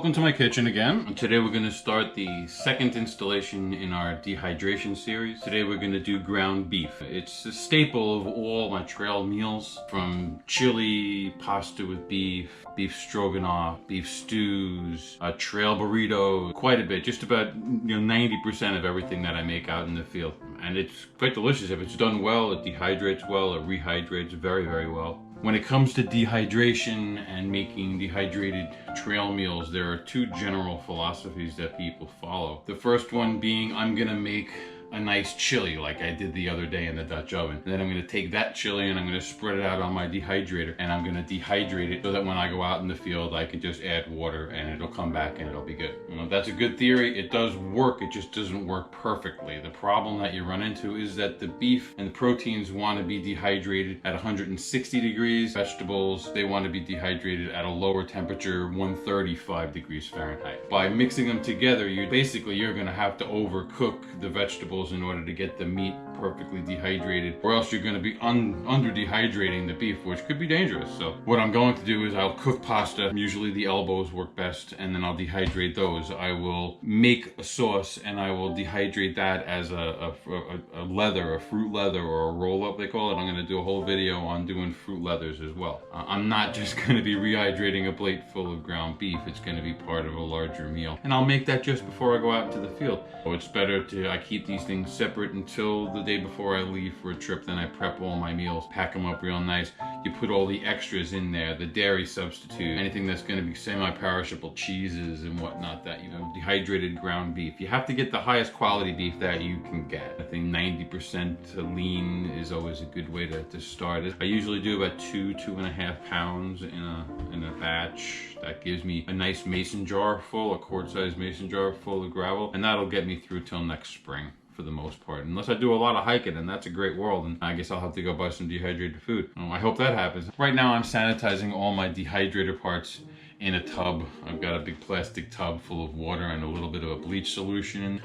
welcome to my kitchen again. And today we're going to start the second installation in our dehydration series. Today we're going to do ground beef. It's a staple of all my trail meals, from chili, pasta with beef, beef stroganoff, beef stews, a trail burrito, quite a bit, just about 90% of everything that I make out in the field. And it's quite delicious. If it's done well, it dehydrates well, it rehydrates very, very well. When it comes to dehydration and making dehydrated trail meals, there are two general philosophies that people follow. The first one being, I'm gonna make a nice chili like I did the other day in the Dutch oven. And then I'm gonna take that chili and I'm gonna spread it out on my dehydrator, and I'm gonna dehydrate it so that when I go out in the field, I can just add water and it'll come back and it'll be good. That's a good theory. It does work, it just doesn't work perfectly. The problem that you run into is that the beef and the proteins want to be dehydrated at 160 degrees. Vegetables, they want to be dehydrated at a lower temperature, 135 degrees Fahrenheit. By mixing them together, you're gonna have to overcook the vegetables in order to get the meat perfectly dehydrated, or else you're going to be under dehydrating the beef, which could be dangerous. So what I'm going to do is I'll cook pasta. Usually the elbows work best, and then I'll dehydrate those. I will make a sauce and I will dehydrate that as a fruit leather, or a roll up they call it. I'm going to do a whole video on doing fruit leathers as well. I'm not just going to be rehydrating a plate full of ground beef. It's going to be part of a larger meal, and I'll make that just before I go out into the field. So it's better I keep these things separate until the day before I leave for a trip. Then I prep all my meals, pack them up real nice. You put all the extras in there, the dairy substitute, anything that's going to be semi-perishable cheeses and whatnot, that, dehydrated ground beef. You have to get the highest quality beef that you can get. I think 90% lean is always a good way to start it. I usually do about 2.5 pounds in a batch. That gives me a nice mason jar full, a quart-sized mason jar full of gravel, and that'll get me through till next spring for the most part, unless I do a lot of hiking, and that's a great world, and I guess I'll have to go buy some dehydrated food. I hope that happens. Right now I'm sanitizing all my dehydrator parts in a tub. I've got a big plastic tub full of water and a little bit of a bleach solution.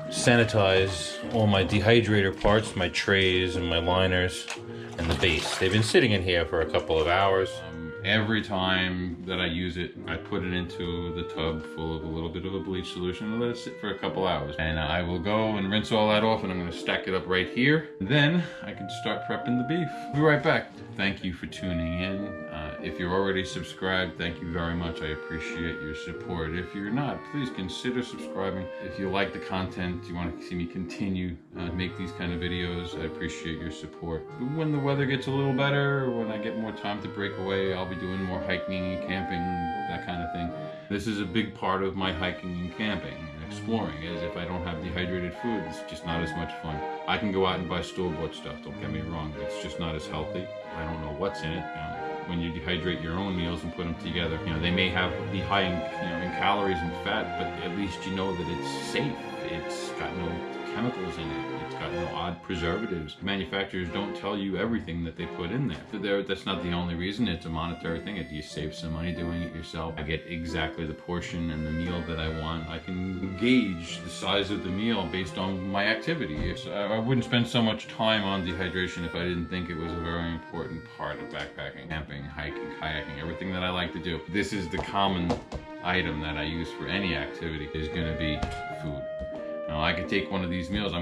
Sanitize all my dehydrator parts, my trays and my liners and the base. They've been sitting in here for a couple of hours. Every time that I use it, I put it into the tub full of a little bit of a bleach solution and let it sit for a couple hours. And I will go and rinse all that off, and I'm going to stack it up right here. Then I can start prepping the beef. We'll be right back. Thank you for tuning in. If you're already subscribed, thank you very much. I appreciate your support. If you're not, please consider subscribing. If you like the content, you want to see me continue to make these kind of videos, I appreciate your support. But when the weather gets a little better, when I get more time to break away, I'll be doing more hiking and camping, that kind of thing. This is a big part of my hiking and camping and exploring, is if I don't have dehydrated food, it's just not as much fun. I can go out and buy store-bought stuff, don't get me wrong. It's just not as healthy. I don't know what's in it. When you dehydrate your own meals and put them together, they may be high in, in calories and fat, but at least you know that it's safe. It's got no chemicals in it. It's got no odd preservatives. Manufacturers don't tell you everything that they put in there. That's not the only reason. It's a monetary thing. You save some money doing it yourself. I get exactly the portion and the meal that I want. I can gauge the size of the meal based on my activity. I wouldn't spend so much time on dehydration if I didn't think it was a very important part of backpacking, camping, hiking, kayaking, everything that I like to do. This is the common item that I use for any activity, is going to be food. I could take one of these meals.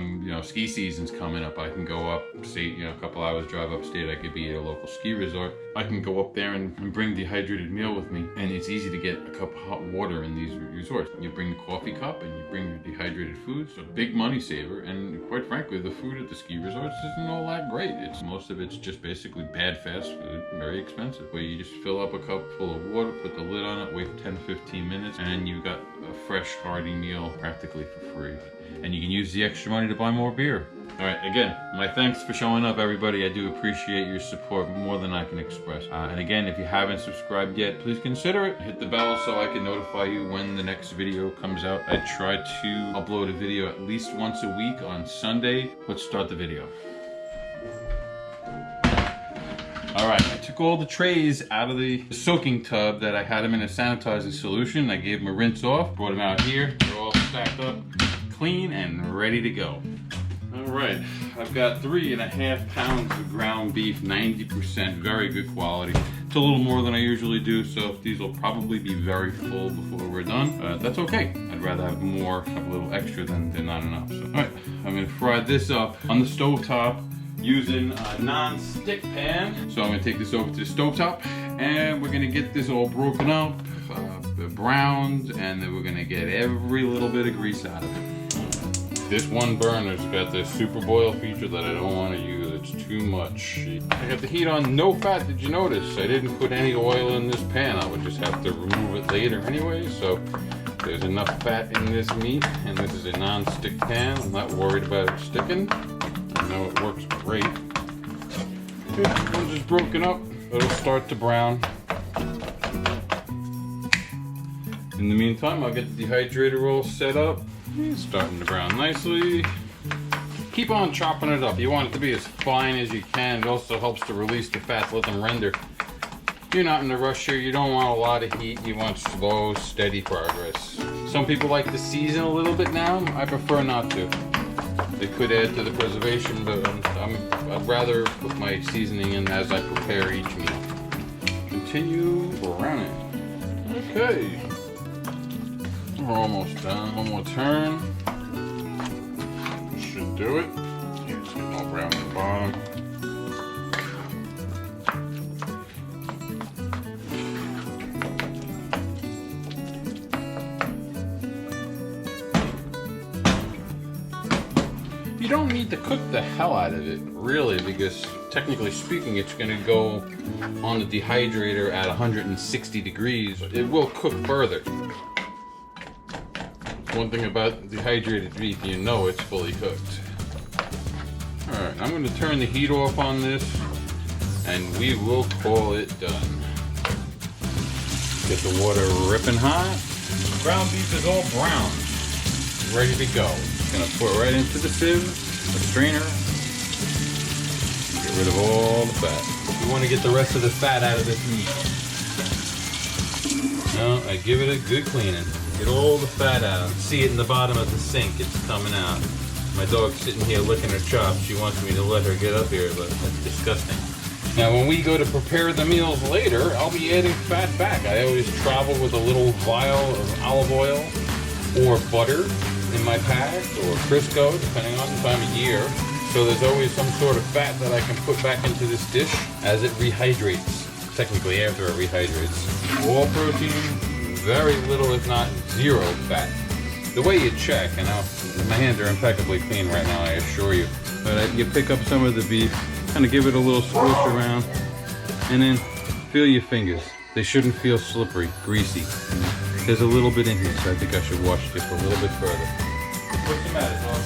Ski season's coming up. I can go up, say, a couple hours drive upstate. I could be at a local ski resort. I can go up there and bring dehydrated meal with me. And it's easy to get a cup of hot water in these resorts. You bring the coffee cup and you bring your dehydrated food. It's a big money saver. And quite frankly, the food at the ski resorts isn't all that great. Most of it's just basically bad fast food, very expensive. Where you just fill up a cup full of water, put the lid on it, wait 10-15 minutes, and then you've got a fresh, hearty meal practically for free. And you can use the extra money to buy more beer. All right, again, my thanks for showing up, everybody. I do appreciate your support more than I can express. And again, if you haven't subscribed yet, please consider it. Hit the bell so I can notify you when the next video comes out. I try to upload a video at least once a week on Sunday. Let's start the video. All right, I took all the trays out of the soaking tub that I had them in a sanitizing solution. I gave them a rinse off, brought them out here. They're all stacked up, clean and ready to go. All right, I've got 3.5 pounds of ground beef, 90%, very good quality. It's a little more than I usually do, so these will probably be very full before we're done. That's okay. I'd rather have more, have a little extra than not enough. So, all right, I'm gonna fry this up on the stovetop using a non-stick pan. So I'm gonna take this over to the stovetop and we're gonna get this all broken up, browned, and then we're gonna get every little bit of grease out of it. This one burner's got this super boil feature that I don't want to use. It's too much. I got the heat on no fat. Did you notice? I didn't put any oil in this pan. I would just have to remove it later anyway. So there's enough fat in this meat, and this is a non-stick pan. I'm not worried about it sticking. I know it works great. Once it's broken up, it'll start to brown. In the meantime, I'll get the dehydrator all set up. It's starting to brown nicely. Keep on chopping it up. You want it to be as fine as you can. It also helps to release the fats, let them render. You're not in a rush here. You don't want a lot of heat. You want slow, steady progress. Some people like to season a little bit now. I prefer not to. It could add to the preservation, but I'd rather put my seasoning in as I prepare each meal. Continue browning. Okay. We're almost done. One more turn. Should do it. Yeah, it's getting all brown at the bottom. You don't need to cook the hell out of it, really, because technically speaking, it's going to go on the dehydrator at 160 degrees. It will cook further. One thing about dehydrated beef, you know it's fully cooked. Alright, I'm going to turn the heat off on this, and we will call it done. Get the water ripping hot. Ground beef is all brown, ready to go. Gonna pour it right into the sieve, the strainer. Get rid of all the fat. We want to get the rest of the fat out of this meat. Now, I give it a good cleaning. Get all the fat out. See it in the bottom of the sink. It's coming out. My dog's sitting here licking her chops. She wants me to let her get up here, but that's disgusting. Now, when we go to prepare the meals later, I'll be adding fat back. I always travel with a little vial of olive oil or butter in my pack, or Crisco, depending on the time of year. So there's always some sort of fat that I can put back into this dish as it rehydrates. Technically, after it rehydrates. All protein, very little, if not zero fat. The way you check, and my hands are impeccably clean right now, I assure you. But you pick up some of the beef, kind of give it a little squish around, and then feel your fingers. They shouldn't feel slippery, greasy. There's a little bit in here, so I think I should wash just a little bit further. What's the matter, dog?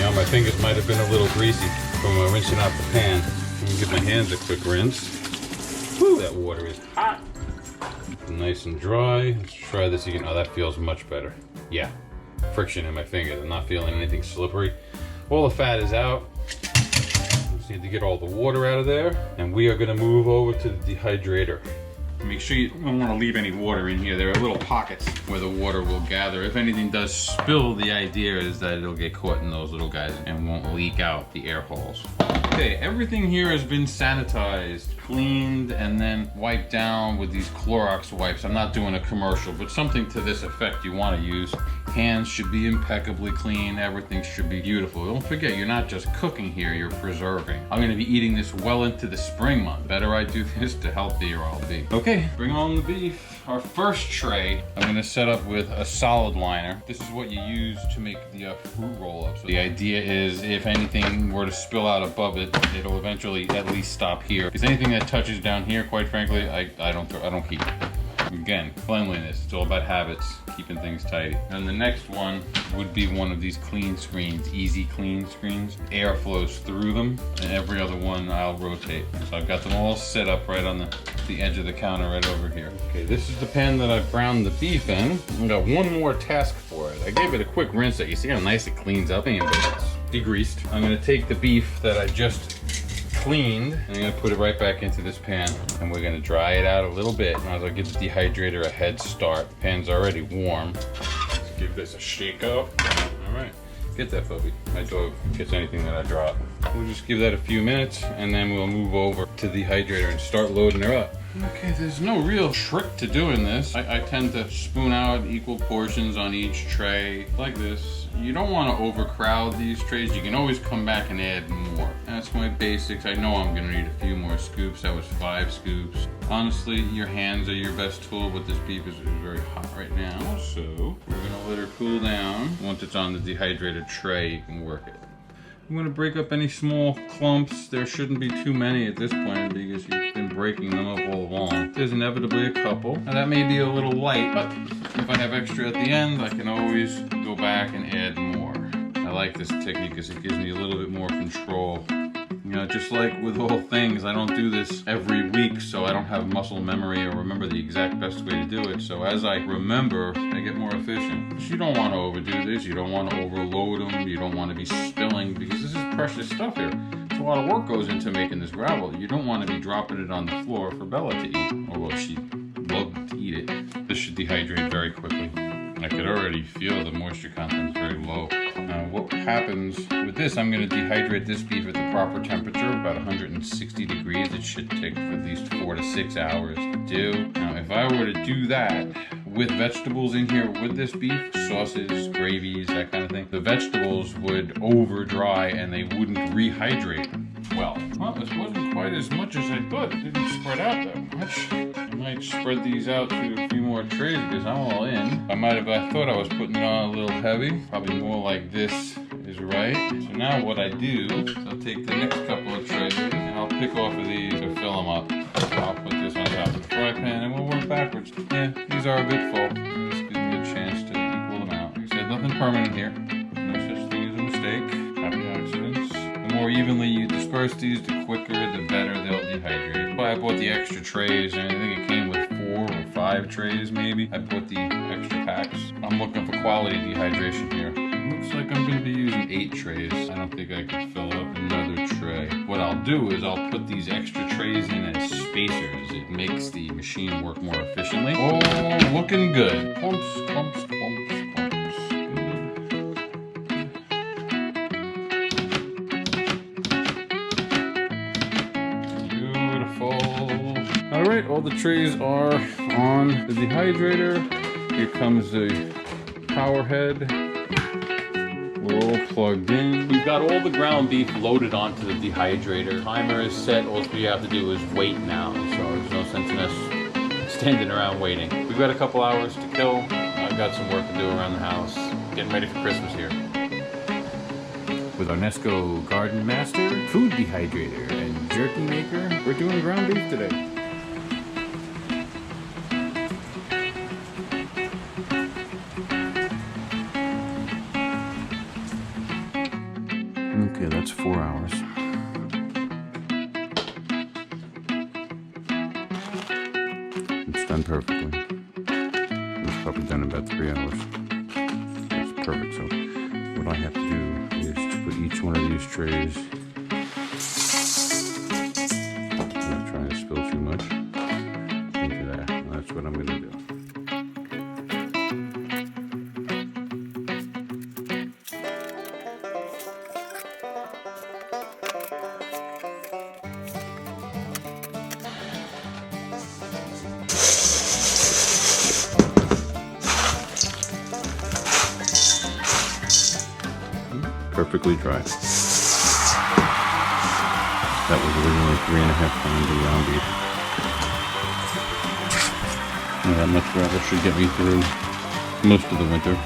Yeah, my fingers might have been a little greasy from rinsing out the pan. Let me give my hands a quick rinse. Whew, that water is hot. Nice and dry. Let's try this again. Oh, that feels much better. Yeah, friction in my fingers. I'm not feeling anything slippery. All the fat is out. Just need to get all the water out of there. And we are gonna move over to the dehydrator. Make sure you don't want to leave any water in here. There are little pockets where the water will gather. If anything does spill, the idea is that it'll get caught in those little guys and won't leak out the air holes. Okay, everything here has been sanitized, cleaned, and then wiped down with these Clorox wipes. I'm not doing a commercial, but something to this effect you want to use. Hands should be impeccably clean. Everything should be beautiful. Don't forget, you're not just cooking here, you're preserving. I'm going to be eating this well into the spring month. Better I do this, the healthier I'll be. Okay, bring on the beef. Our first tray, I'm going to set up with a solid liner. This is what you use to make the fruit roll-up. So the idea is if anything were to spill out above it, it'll eventually at least stop here. Because anything that touches down here, quite frankly, I don't keep. Again, cleanliness, it's all about habits, keeping things tidy. And the next one would be one of these clean screens, easy clean screens. Air flows through them, and every other one I'll rotate. So I've got them all set up right on the edge of the counter right over here. Okay, this is the pan that I browned the beef in. I've got one more task for it. I gave it a quick rinse. You see how nice it cleans up? But it's degreased. I'm gonna take the beef that I just cleaned, and I'm gonna put it right back into this pan, and we're gonna dry it out a little bit. Might as well give the dehydrator a head start. The pan's already warm. Let's give this a shake up. All right, get that puppy. My dog gets anything that I drop. We'll just give that a few minutes and then we'll move over to the dehydrator and start loading her up. Okay, there's no real trick to doing this. I tend to spoon out equal portions on each tray like this. You don't want to overcrowd these trays. You can always come back and add more. That's my basics. I know I'm gonna need a few more scoops. That was 5 scoops. Honestly, your hands are your best tool, but this beef is very hot right now. So we're gonna let her cool down. Once it's on the dehydrated tray, you can work it. I'm gonna break up any small clumps. There shouldn't be too many at this point because you've been breaking them up all along. There's inevitably a couple. Now that may be a little light, but if I have extra at the end, I can always go back and add more. I like this technique because it gives me a little bit more control. You know, just like with all things, I don't do this every week, so I don't have muscle memory or remember the exact best way to do it. So as I remember, I get more efficient. But you don't want to overdo this. You don't want to overload them. You don't want to be spilling because this is precious stuff here. A lot of work goes into making this gravel. You don't want to be dropping it on the floor for Bella to eat, although she'd love to eat it. This should dehydrate very quickly. I could already feel the moisture content is very low. Now what happens with this, I'm going to dehydrate this beef at the proper temperature, about 160 degrees. It should take at least 4 to 6 hours to do. Now if I were to do that with vegetables in here with this beef, sauces, gravies, that kind of thing, the vegetables would over dry and they wouldn't rehydrate well. Well, this wasn't quite as much as I thought. It didn't spread out that much. I might spread these out to a few more trays because I'm all in. I thought I was putting it on a little heavy. Probably more like this is right. So now what I do is I'll take the next couple of trays and I'll pick off of these to fill them up. I'll put this on top of the fry pan and we'll work backwards. Yeah, these are a bit full. This gives me a chance to equal them out. Like I said, nothing permanent here. No such thing as a mistake. Happy accidents. The more evenly you disperse these, the quicker, the better they'll dehydrate. But I bought the extra trays, and I think it came with 4 or 5 trays maybe. I bought the extra packs. I'm looking for quality dehydration here. Looks like I'm going to be using 8 trays. I don't think I could fill up another tray. What I'll do is I'll put these extra trays in as spacers. It makes the machine work more efficiently. Oh, looking good. Clumps, clumps, clumps. Alright, all the trays are on the dehydrator. Here comes the power head. We're all plugged in. We've got all the ground beef loaded onto the dehydrator. Timer is set. All we have to do is wait now. So there's no sense in us standing around waiting. We've got a couple hours to kill. I've got some work to do around the house. Getting ready for Christmas here. With our Nesco Garden Master, food dehydrator, and jerky maker, we're doing ground beef today. Okay, that's 4 hours. It's done perfectly. It's probably done in about 3 hours. That's perfect. So what I have to do is to put each one of these trays. I'm not trying to spill too much into that. That's what I'm going to do. Perfectly dry. That was originally 3.5 pounds of ground beef. And that much gravel should get me through most of the winter.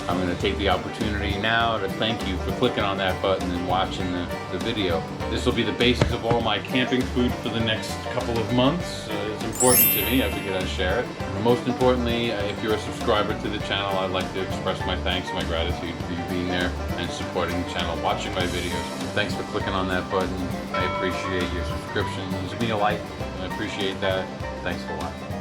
I'm going to take the opportunity now to thank you for clicking on that button and watching the video. This will be the basis of all my camping food for the next couple of months. It's important to me. I figured I'd share it. And most importantly, if you're a subscriber to the channel, I'd like to express my thanks and my gratitude for you being there and supporting the channel, watching my videos. Thanks for clicking on that button. I appreciate your subscriptions. Give me a like. I appreciate that. Thanks for watching.